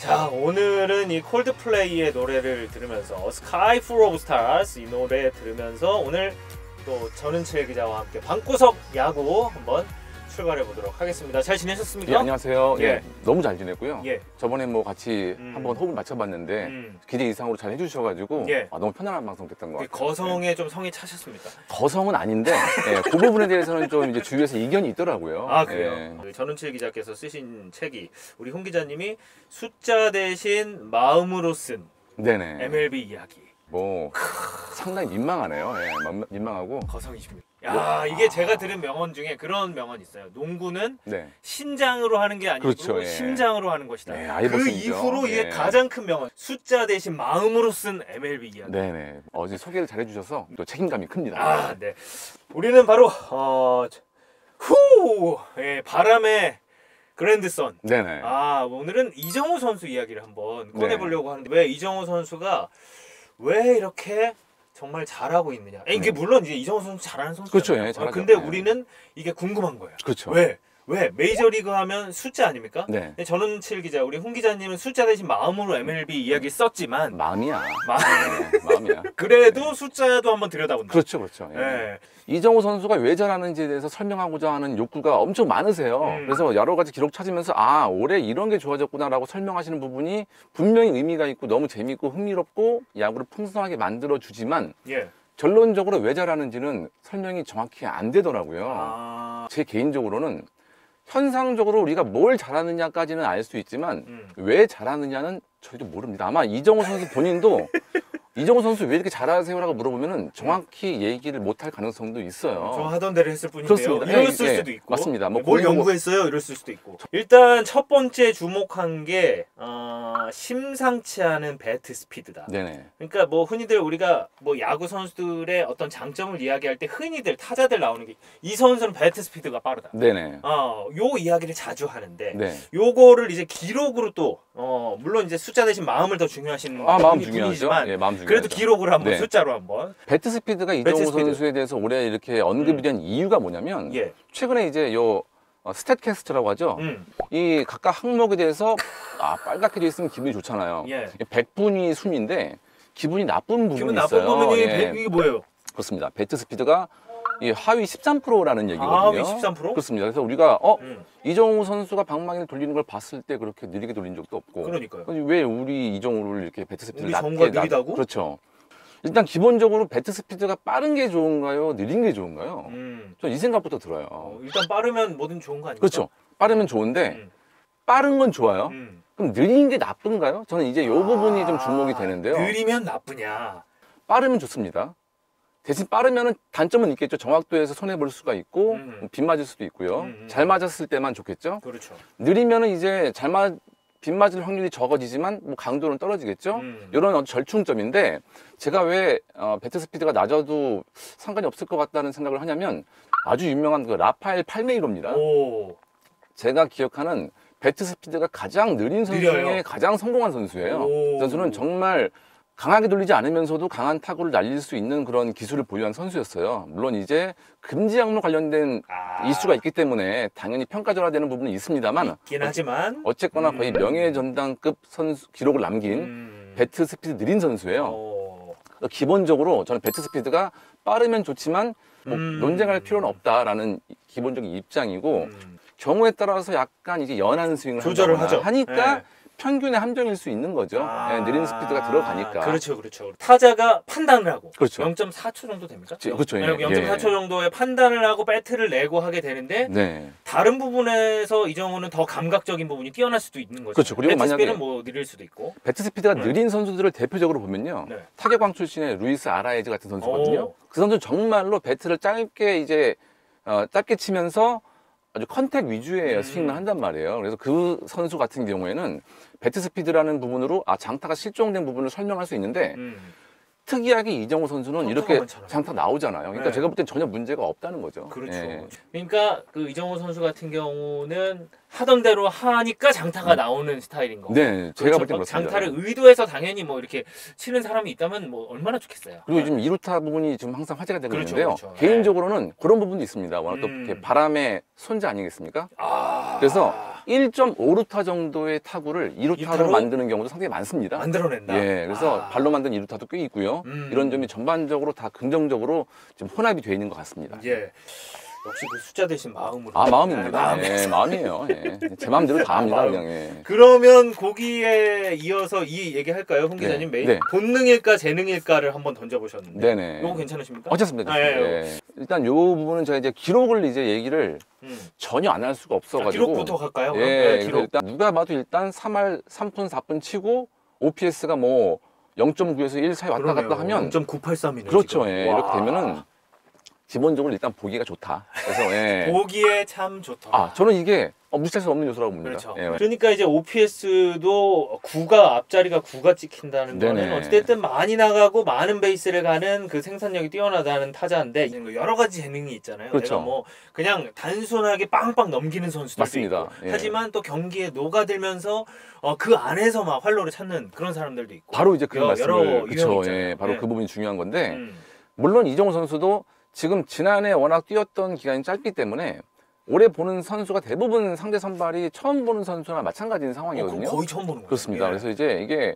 자, 오늘은 이 콜드플레이의 노래를 들으면서 Sky Full of Stars 이 노래 들으면서 오늘 또 전은철 기자와 함께 방구석 야구 한번 출발해 보도록 하겠습니다. 잘 지내셨습니까? 예, 안녕하세요. 예. 예, 너무 잘 지냈고요. 예. 저번에 뭐 같이 한번 호흡을 맞춰봤는데 기대 이상으로 잘 해주셔가지고 예. 너무 편안한 방송 됐던 것 같아요. 거성에 좀 성이 차셨습니까? 거성은 아닌데 예, 그 부분에 대해서는 좀 이제 주위에서 이견이 있더라고요. 아, 그래요? 예. 그 전은철 기자께서 쓰신 책이 우리 홍 기자님이 숫자 대신 마음으로 쓴 네네. MLB 이야기. 뭐 상당히 민망하네요. 예, 민망하고. 거성이십니다. 야, 이게 제가 들은 명언 중에 그런 명언이 있어요. 농구는 네. 신장으로 하는 게 아니고 그렇죠, 예. 심장으로 하는 것이다. 예, 그 아이버슨이죠. 이후로 이게 예. 가장 큰 명언. 숫자 대신 마음으로 쓴 MLB 이야기. 네네. 어제 소개를 잘 해주셔서 또 책임감이 큽니다. 아, 네. 우리는 바로 예, 바람의 그랜드선. 네네. 아, 오늘은 이정우 선수 이야기를 한번 꺼내보려고 네. 하는데 왜 이정우 선수가 왜 이렇게 정말 잘하고 있느냐. 이게 네. 물론 이제 이정우 선수 잘하는 선수잖아요. 그렇죠, 예, 잘하죠. 근데 네. 우리는 이게 궁금한 거예요. 그렇죠. 왜 메이저리그 하면 숫자 아닙니까? 네. 근데 전은칠 기자, 우리 홍 기자님은 숫자 대신 마음으로 MLB 이야기 썼지만 마음이야. 네, 마음이야. 그래도 숫자도 한번 들여다본다. 그렇죠, 그렇죠. 예. 예. 이정우 선수가 왜 잘하는지에 대해서 설명하고자 하는 욕구가 엄청 많으세요. 그래서 여러 가지 기록 찾으면서 아, 올해 이런 게 좋아졌구나라고 설명하시는 부분이 분명히 의미가 있고 너무 재밌고 흥미롭고 야구를 풍성하게 만들어주지만 예. 결론적으로 왜 잘하는지는 설명이 정확히 안 되더라고요. 아, 제 개인적으로는 현상적으로 우리가 뭘 잘하느냐까지는 알 수 있지만 음. 왜 잘하느냐는 저희도 모릅니다. 아마 이정우 선수 본인도 이정우 선수 왜 이렇게 잘하세요라고 물어보면은 정확히 얘기를 못할 가능성도 있어요. 저 하던 대로 했을 뿐인데요. 그렇습니다. 이랬을 예, 수도 있고. 맞습니다. 뭐 뭘 공부- 연구했어요? 이랬을 수도 있고. 일단 첫 번째 주목한 게 심상치 않은 배트 스피드다. 네네. 그러니까 뭐 흔히들 우리가 뭐 야구 선수들의 어떤 장점을 이야기할 때 흔히들 타자들 나오는 게 이 선수는 배트 스피드가 빠르다. 네네. 요 이야기를 자주 하는데 네. 요거를 이제 기록으로 또 물론 이제 숫자 대신 마음을 더 중요하시는 아, 마음 분이- 중요하죠. 분이지만 예, 마음 중요하죠. 그래도 기록으로 한번 네. 숫자로 한번. 배트 스피드가 이정우 스피드. 선수에 대해서 올해 이렇게 언급이 된 이유가 뭐냐면 예. 최근에 이제 요 스탯캐스트라고 하죠. 이 각각 항목에 대해서 빨갛게 돼 있으면 기분이 좋잖아요. 예. 100분이 숨인데 기분이 나쁜 부분이 기분 있어요. 나쁜 부분이 예. 이게 뭐예요? 그렇습니다. 배트 스피드가 이 하위 13%라는 얘기거든요. 하위 13%? 그렇습니다. 그래서 우리가 음. 이정우 선수가 방망이를 돌리는 걸 봤을 때 그렇게 느리게 돌린 적도 없고. 그러니까요. 왜 우리 이정우를 이렇게 배트 스피드를 우리 낮게 정우가 느리다고? 그렇죠. 일단 기본적으로 배트 스피드가 빠른 게 좋은가요? 느린 게 좋은가요? 음. 전 이 생각부터 들어요. 일단 빠르면 뭐든 좋은 거 아닙니까? 그렇죠. 빠르면 좋은데 음. 빠른 건 좋아요. 음. 그럼 느린 게 나쁜가요? 저는 이제 이 부분이 좀 주목이 되는데요. 느리면 나쁘냐? 빠르면 좋습니다. 대신 빠르면 단점은 있겠죠. 정확도에서 손해볼 수가 있고 빗 맞을 수도 있고요. 잘 맞았을 때만 좋겠죠. 그렇죠. 느리면은 이제 빗 맞을 확률이 적어지지만 뭐 강도는 떨어지겠죠. 이런 절충점인데 제가 왜 배트 스피드가 낮아도 상관이 없을 것 같다는 생각을 하냐면 아주 유명한 그 라파엘 팔메이로입니다. 오. 제가 기억하는 배트 스피드가 가장 느린 선수 느려요. 중에 가장 성공한 선수예요. 오. 이 선수는 정말 강하게 돌리지 않으면서도 강한 타구를 날릴 수 있는 그런 기술을 보유한 선수였어요. 물론 이제 금지 약물 관련된 이슈가 있기 때문에 당연히 평가절하되는 부분은 있습니다만 있긴 하지만 어쨌거나 거의 명예전당급 선수 기록을 남긴 배트 스피드 느린 선수예요. 기본적으로 저는 배트 스피드가 빠르면 좋지만 뭐 논쟁할 필요는 없다라는 기본적인 입장이고 경우에 따라서 약간 이제 연한 스윙을 조절을 하죠. 하니까 네. 평균의 함정일 수 있는 거죠. 예, 느린 스피드가 들어가니까. 그렇죠, 그렇죠. 타자가 판단을 하고 그렇죠. 0.4초 정도 됩니까? 그렇죠. 예, 0.4초 예. 정도의 판단을 하고 배트를 내고 하게 되는데 네. 다른 부분에서 이정우는 더 감각적인 부분이 뛰어날 수도 있는 거죠. 그렇죠. 그리고 배트 만약에 스피드는 뭐 느릴 수도 있고. 배트 스피드가 느린 선수들을 대표적으로 보면요. 네. 타격왕 출신의 루이스 아라에즈 같은 선수거든요. 오. 그 선수는 정말로 배트를 짧게 이제 짧게 치면서 아주 컨택 위주의 스윙을 한단 말이에요. 그래서 그 선수 같은 경우에는 배트 스피드라는 부분으로 장타가 실종된 부분을 설명할 수 있는데 특이하게 이정우 선수는 이렇게 많잖아요. 장타 나오잖아요. 그러니까 네. 제가 볼 땐 전혀 문제가 없다는 거죠. 그렇죠. 예. 그러니까 그 이정우 선수 같은 경우는 하던 대로 하니까 장타가 나오는 스타일인 거고. 네, 제가 볼 그렇죠. 땐 그렇습니다. 장타를 의도해서 당연히 뭐 이렇게 치는 사람이 있다면 뭐 얼마나 좋겠어요. 그리고 요즘 2루타 부분이 지금 항상 화제가 되고 그렇죠, 있는데요. 그렇죠. 개인적으로는 그런 부분도 있습니다. 워낙 또 이렇게 바람의 손자 아니겠습니까? 그래서 1.5루타 정도의 타구를 2루타로 2루타로? 만드는 경우도 상당히 많습니다. 만들어낸다. 예, 그래서 발로 만든 2루타도 꽤 있고요. 이런 점이 전반적으로 다 긍정적으로 좀 혼합이 되어 있는 것 같습니다. 예. 역시 그 숫자 대신 마음으로. 아, 마음입니다. 마음. 예, 마음이에요. 예. 제 마음대로 다 합니다, 마음. 그냥. 예. 그러면 거기에 이어서 이 얘기 할까요, 홍 기자님? 네. 메인 네. 본능일까 재능일까를 한번 던져보셨는데. 네네. 이거 괜찮으십니까? 괜찮습니다. 아, 예, 예. 일단 요 부분은 제가 이제 기록을 이제 얘기를 전혀 안 할 수가 자, 없어가지고. 기록부터 갈까요? 예, 네, 그래서 기록. 일단 누가 봐도 일단 3분 4분 치고 OPS가 뭐 0.9에서 1 사이 왔다 갔다 하면 0.983이네. 그렇죠. 예, 이렇게 되면은 기본적으로 일단 보기가 좋다. 그래서 예. 보기에 참 좋다. 아, 저는 이게 무시할 수 없는 요소라고 봅니다. 그렇죠. 예. 그러니까 이제 OPS도 9가 앞자리가 9가 찍힌다는 네네. 거는 어쨌든 많이 나가고 많은 베이스를 가는 그 생산력이 뛰어나다는 타자인데 여러 가지 재능이 있잖아요. 그렇죠. 내가 뭐 그냥 단순하게 빵빵 넘기는 선수들도 맞습니다. 있고 예. 하지만 또 경기에 녹아들면서 그 안에서 막 활로를 찾는 그런 사람들도 있고 바로 이제 그 여러 말씀을 유형이 그렇죠. 있잖아요. 예, 바로 네. 그 부분이 중요한 건데 음. 물론 이정우 선수도 지금 지난해 워낙 뛰었던 기간이 짧기 때문에 올해 보는 선수가 대부분 상대 선발이 처음 보는 선수나 마찬가지인 상황이거든요. 거의 처음 보는 거예요. 그렇습니다. 예. 그래서 이제 이게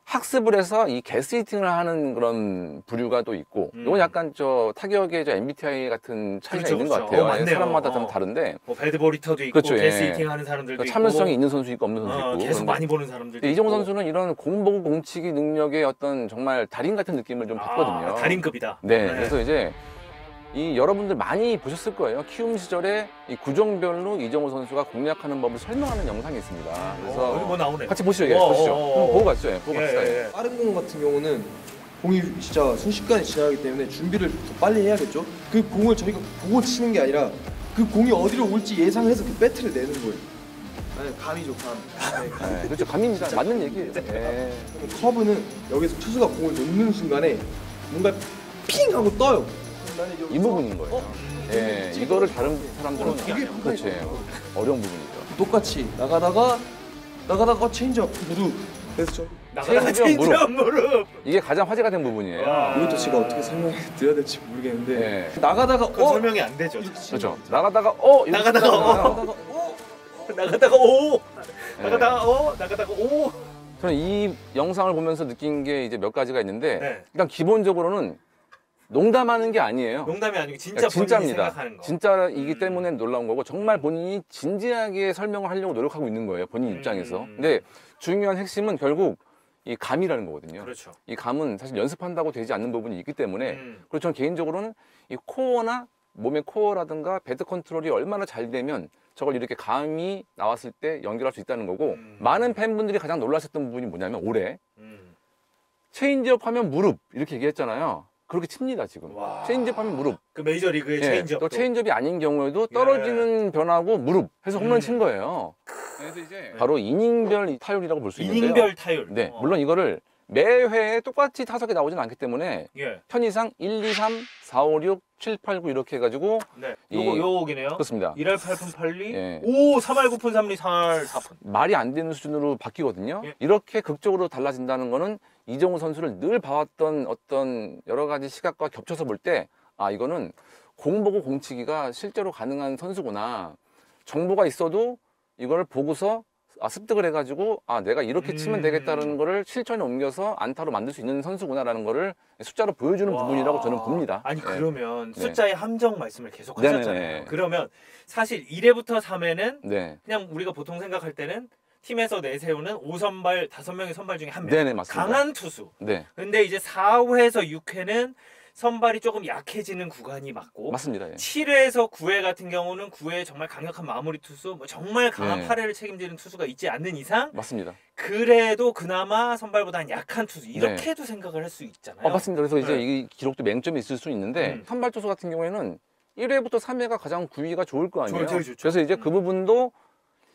학습을 해서 이 게스히팅을 하는 그런 부류가 또 있고 이건 약간 저 타격의 저 MBTI 같은 차이가 그렇죠, 있는 그렇죠. 것 같아요. 맞네요. 사람마다 좀 다른데 뭐 배드보리터도 있고 그렇죠, 예. 게스히팅 하는 사람들도 있고 참을성이 있는 선수 있고 없는 선수 있고 계속 그런데 많이 보는 사람들도 이정우 있고. 선수는 이런 공보고 공치기 능력의 어떤 정말 달인 같은 느낌을 좀 받거든요. 달인급이다. 네, 그래서 이제 이 여러분들 많이 보셨을 거예요. 키움 시절에 이 구종별로 이정우 선수가 공략하는 법을 설명하는 영상이 있습니다. 그래서 뭐 나오네. 같이 보시죠. 예, 보시죠. 한번 보고 가시죠. 예, 보고 갑시다. 예. 빠른 공 같은 경우는 공이 진짜 순식간에 지나가기 때문에 준비를 더 빨리 해야겠죠. 그 공을 저희가 보고 치는 게 아니라 그 공이 어디로 올지 예상해서 그 배트를 내는 거예요. 아니 감이죠 감. 네, 그렇죠. 감입니다. 맞는 얘기예요. 예. 커브는 여기서 투수가 공을 놓는 순간에 뭔가 핑 하고 떠요. 나는 여기서 이 부분인 거예요. 예, 이거를 다른 사람들은 되게 그렇죠. 예, 어려운 부분이죠. 똑같이 나가다가 체인지업 무릎. 그래서 저 나가다가 체인지업 체인지업 무릎. 이게 가장 화제가 된 부분이에요. 이것도 제가 어떻게 설명해 드려야 될지 모르겠는데 예. 나가다가 그건 설명이 안 되죠. 그렇죠. 나가다가 이렇게 나가다가 나가잖아요. 나가다가 오. 예. 나가다가 오. 저는 이 영상을 보면서 느낀 게 이제 몇 가지가 있는데 네. 일단 기본적으로는 농담하는 게 아니에요. 농담이 아니고 진짜 본인이 진짜입니다. 생각하는 거. 진짜이기 때문에 놀라운 거고 정말 본인이 진지하게 설명을 하려고 노력하고 있는 거예요. 본인 입장에서. 근데 중요한 핵심은 결국 이 감이라는 거거든요. 그렇죠. 이 감은 사실 연습한다고 되지 않는 부분이 있기 때문에 그리고 저는 개인적으로는 이 코어나 몸의 코어라든가 배드 컨트롤이 얼마나 잘 되면 저걸 이렇게 감이 나왔을 때 연결할 수 있다는 거고 많은 팬분들이 가장 놀라셨던 부분이 뭐냐면 올해 체인지업 하면 무릎 이렇게 얘기했잖아요. 그렇게 칩니다 지금. 와. 체인지업 하면 무릎. 그 메이저리그의 예, 체인지업. 또 체인지업이 아닌 경우에도 떨어지는 변화고 무릎 해서 홈런 친 거예요. 그래서 이제 바로 이닝별 타율이라고 볼 수 있는데요. 이닝별 타율. 네, 물론 이거를 매 회에 똑같이 타석에 나오진 않기 때문에 예. 편의상 1, 2, 3, 4, 5, 6, 7, 8, 9 이렇게 해가지고 네. 이- 요거기네요. 그렇습니다. 1할 8푼 8리. 예. 오, 3할 9푼 3리 4할 4푼. 말이 안 되는 수준으로 바뀌거든요. 예. 이렇게 극적으로 달라진다는 거는 이정우 선수를 늘 봐왔던 어떤 여러 가지 시각과 겹쳐서 볼 때 아 이거는 공 보고 공치기가 실제로 가능한 선수구나. 정보가 있어도 이걸 보고서 습득을 해가지고 내가 이렇게 치면 되겠다는 거를 실천에 옮겨서 안타로 만들 수 있는 선수구나라는 거를 숫자로 보여주는 와. 부분이라고 저는 봅니다. 아니 예. 그러면 네. 숫자의 함정 말씀을 계속 네네네. 하셨잖아요. 그러면 사실 1회부터 3회는 네. 그냥 우리가 보통 생각할 때는 팀에서 내세우는 5선발 5명의 선발 중에 한 명. 네네 맞습니다. 강한 투수. 네 근데 이제 4회에서 6회는 선발이 조금 약해지는 구간이 맞고 맞습니다. 예. 7회에서 9회 같은 경우는 9회에 정말 강력한 마무리 투수, 뭐 정말 강한 네. 8회를 책임지는 투수가 있지 않는 이상 맞습니다. 그래도 그나마 선발보다는 약한 투수 이렇게도 생각을 할 수 있잖아요. 맞습니다. 그래서 이제 네. 이 기록도 맹점이 있을 수 있는데 선발 투수 같은 경우에는 1회부터 3회가 가장 구위가 좋을 거 아니에요. 제일 좋죠. 그래서 이제 그 부분도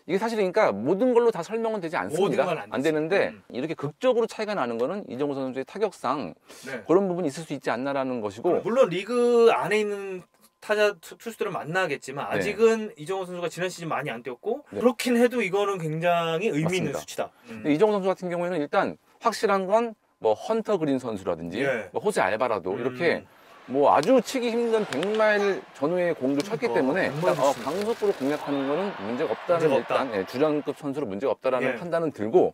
이게 사실 그러니까 모든 걸로 다 설명은 되지 않습니다. 모든 건 안 되지. 되는데 이렇게 극적으로 차이가 나는 거는 이정우 선수의 타격상 네. 그런 부분이 있을 수 있지 않나라는 것이고 물론 리그 안에 있는 타자 투수들은 만나겠지만 네. 아직은 이정우 선수가 지난 시즌 많이 안 뛰었고 네. 그렇긴 해도 이거는 굉장히 의미 있는 맞습니다. 수치다. 근데 이정우 선수 같은 경우에는 일단 확실한 건 뭐 헌터 그린 선수라든지 예. 뭐 호세 알바라도 이렇게 뭐 아주 치기 힘든 100마일 전후의 공도 쳤기 때문에 강속구로 공략하는 거는 문제가 없다는 일단 예, 주전급 선수로 문제가 없다라는 예. 판단은 들고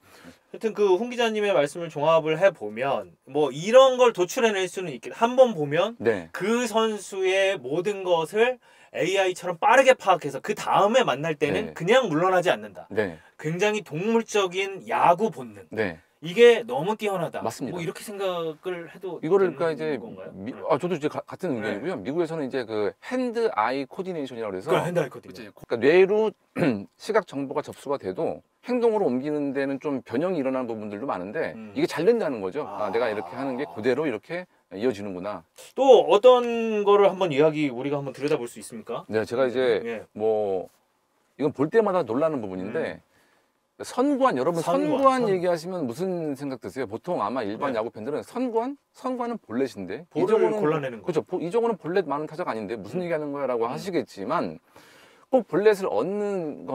하여튼 그 홍 기자님의 말씀을 종합을 해보면 뭐 이런 걸 도출해낼 수는 있긴 한 번 보면 네. 그 선수의 모든 것을 AI처럼 빠르게 파악해서 그 다음에 만날 때는 네. 그냥 물러나지 않는다. 네. 굉장히 동물적인 야구 본능. 네. 이게 너무 뛰어나다. 맞습니다. 뭐 이렇게 생각을 해도 이거를 되는 그러니까 이제 건가요? 저도 이제 같은 의견이고요. 미국에서는 이제 그 핸드 아이 코디네이션이라고 그래서 그걸 핸드 아이 코딩. 그러니까 뇌로 시각 정보가 접수가 돼도 행동으로 옮기는 데는 좀 변형이 일어나는 부분들도 많은데 이게 잘 된다는 거죠. 내가 이렇게 하는 게 그대로 이렇게 이어지는구나. 또 어떤 거를 한번 우리가 한번 들여다볼 수 있습니까? 네, 제가 이제 예. 뭐 이건 볼 때마다 놀라는 부분인데 선구안 여러분 선구안 얘기하시면 무슨 생각 드세요? 보통 아마 일반 네. 야구 팬들은 선구안은 볼넷인데 볼을 골라내는 거. 그렇죠. 이정호는 볼넷 많은 타자가 아닌데 무슨 얘기하는 거야라고 하시겠지만 꼭 볼넷을 얻는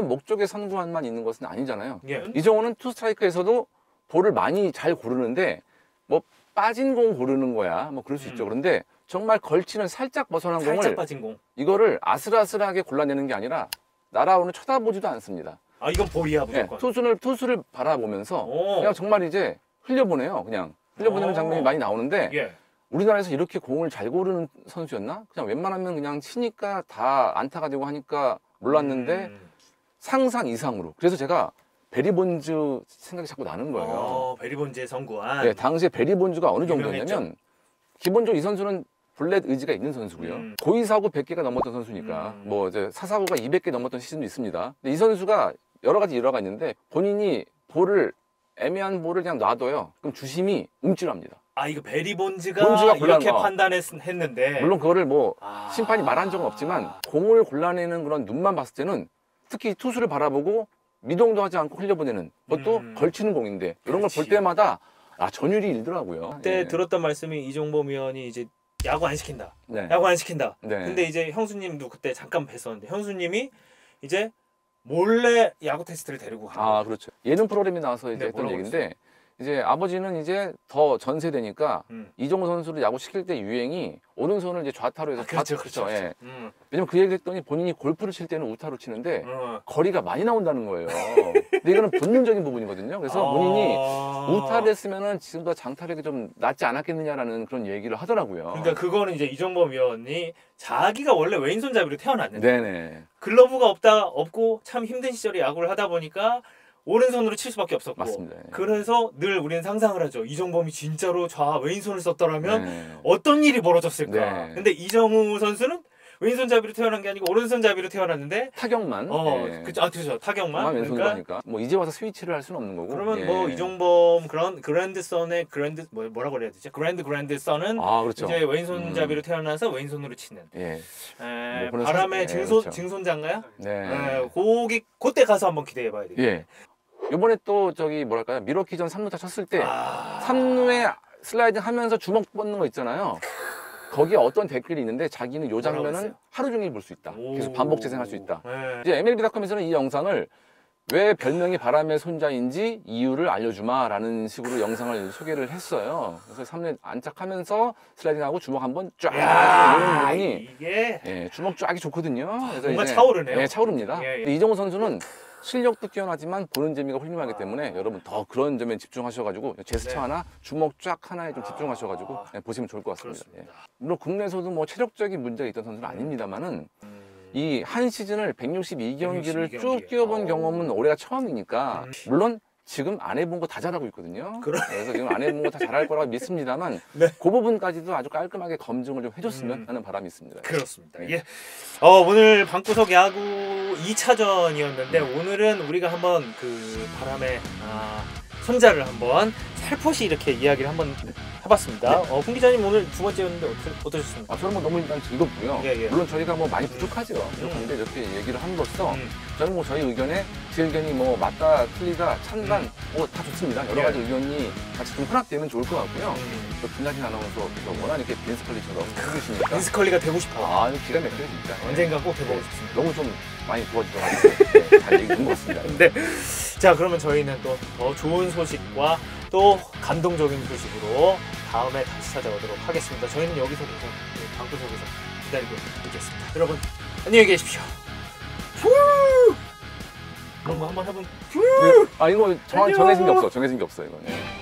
목적의 선구안만 있는 것은 아니잖아요. 예. 이정호는 투 스트라이크에서도 볼을 많이 잘 고르는데 뭐 빠진 공 고르는 거야. 뭐 그럴 수 있죠. 그런데 정말 걸치는 살짝 벗어난 살짝 공을 빠진 공. 이거를 아슬아슬하게 골라내는 게 아니라 날아오는 쳐다보지도 않습니다. 아 이건 볼이야 무조건. 네, 투수를 바라보면서 오. 그냥 정말 이제 흘려보내요. 그냥 흘려보내는 오. 장면이 많이 나오는데 예. 우리나라에서 이렇게 공을 잘 고르는 선수였나? 그냥 웬만하면 그냥 치니까 다 안타가 되고 하니까 몰랐는데 상상 이상으로. 그래서 제가 베리 본즈 생각이 자꾸 나는 거예요. 베리 본즈의 선구안. 네, 당시에 베리 본즈가 어느 유명했죠. 정도냐면 기본적으로 이 선수는 볼넷 의지가 있는 선수고요. 고의사고 100개가 넘었던 선수니까 뭐 이제 사사고가 200개 넘었던 시즌도 있습니다. 근데 이 선수가 여러 가지 일화가 있는데 본인이 애매한 볼을 그냥 놔둬요. 그럼 주심이 움찔합니다. 아 이거 베리 본즈가 이렇게 판단했는데 물론 그거를 뭐 심판이 말한 적은 없지만 공을 골라내는 그런 눈만 봤을 때는 특히 투수를 바라보고 미동도 하지 않고 흘려보내는 그것도 걸치는 공인데 이런 걸 볼 때마다 전율이 일더라고요. 그때 들었던 말씀이 이종범 위원이 이제 야구 안 시킨다. 네. 야구 안 시킨다. 네. 근데 이제 형수님도 그때 잠깐 뵀었는데 형수님이 이제 몰래 야구 테스트를 데리고 가요. 그렇죠. 예능 프로그램이 나와서 이제 네, 했던 뭐라고 얘기인데 이제 아버지는 이제 더 전세대니까 이종호 선수를 야구 시킬 때 유행이 오른손을 이제 좌타로 해서 그렇죠. 예. 왜냐면 그 얘기를 했더니 본인이 골프를 칠 때는 우타로 치는데 거리가 많이 나온다는 거예요. 근데 이거는 본능적인 부분이거든요. 그래서 본인이 우타를 했으면은 지금보다 장타력이 좀 낫지 않았겠느냐라는 그런 얘기를 하더라고요. 그러니까 그거는 이제 이종범 위원이 자기가 원래 왼손잡이로 태어났는데 네네. 글러브가 없고 참 힘든 시절에 야구를 하다 보니까 오른손으로 칠 수밖에 없었고 맞습니다. 그래서 늘 우리는 상상을 하죠. 이종범이 진짜로 왼손을 썼더라면 네. 어떤 일이 벌어졌을까. 네. 근데 이정우 선수는 왼손잡이로 태어난 게 아니고 오른손잡이로 태어났는데 타격만. 예. 그렇죠. 타격만. 왼손으로 하니까 뭐 이제 와서 스위치를 할 수는 없는 거고. 그러면 예. 뭐 이종범 그런 그랜드선의 뭐라고 그래야 되지? 그랜드선은 그렇죠. 이제 왼손잡이로 태어나서 왼손으로 치는. 예. 뭐 바람의 그렇죠. 증손자인가요? 네. 그때 가서 한번 기대해봐야 되겠네. 예. 이번에 또 뭐랄까요 미러키전 3루타 쳤을 때 3루에 슬라이딩 하면서 주먹 뻗는 거 있잖아요. 거기에 어떤 댓글이 있는데 자기는 요 장면은 하루 종일 볼 수 있다. 계속 반복 재생할 수 있다. 네. 이제 MLB.com에서는 이 영상을 왜 별명이 바람의 손자인지 이유를 알려주마라는 식으로 영상을 소개를 했어요. 그래서 3루에 안착하면서 슬라이딩하고 주먹 한번 쫙 이런 부분이 이게 주먹 쫙이 좋거든요. 그래서 뭔가 이제, 차오르네요. 차오릅니다. 예. 근데 이정우 선수는 실력도 뛰어나지만 보는 재미가 훌륭하기 때문에 여러분 더 그런 점에 집중하셔가지고 제스처 하나, 주먹 쫙 하나에 좀 집중하셔가지고 보시면 좋을 것 같습니다. 예. 물론 국내에서도 뭐 체력적인 문제가 있던 선수는 아닙니다만은 이 한 시즌을 162경기를 쭉 뛰어본 경험은 올해가 처음이니까 물론 지금 안 해본 거 다 잘하고 있거든요. 그래서 지금 안 해본 거 다 잘할 거라고 믿습니다만 그 부분까지도 아주 깔끔하게 검증을 좀 해줬으면 하는 바람이 있습니다. 그렇습니다. 예. 오늘 방구석 야구 2차전이었는데 오늘은 우리가 한번 그 바람의 손자를 한번 살포시 이렇게 이야기를 한번 해봤습니다. 홍 기자님 오늘 두 번째였는데 어떠셨습니까? 저는 뭐 너무 일단 즐겁고요. 예. 물론 저희가 뭐 많이 부족하죠. 부족한데 이렇게 얘기를 함으로써 저는 뭐 저희 의견에 제 의견이 뭐 맞다, 틀리다, 찬반 뭐 다 좋습니다. 여러 가지 의견이 같이 좀 혼합되면 좋을 것 같고요. 또 김나진 아나운서께서 워낙 이렇게 빈스컬리처럼 해주시니까 빈스컬리가 되고 싶어. 이거 기가 막혀요 진짜. 언젠가 꼭 해보고 싶습니다. 너무 좀 많이 도와주셔가지고 잘 얘기 듣는 것 같습니다. 네. 자 그러면 저희는 또 더 좋은 소식과 또 감동적인 소식으로 다음에 다시 찾아오도록 하겠습니다. 저희는 여기서 계속 방구석에서 기다리고 있겠습니다. 여러분 안녕히 계십시오. 그런 거 한번 해본. 이거 정해진 게 없어. 정해진 게 없어 이거. 네.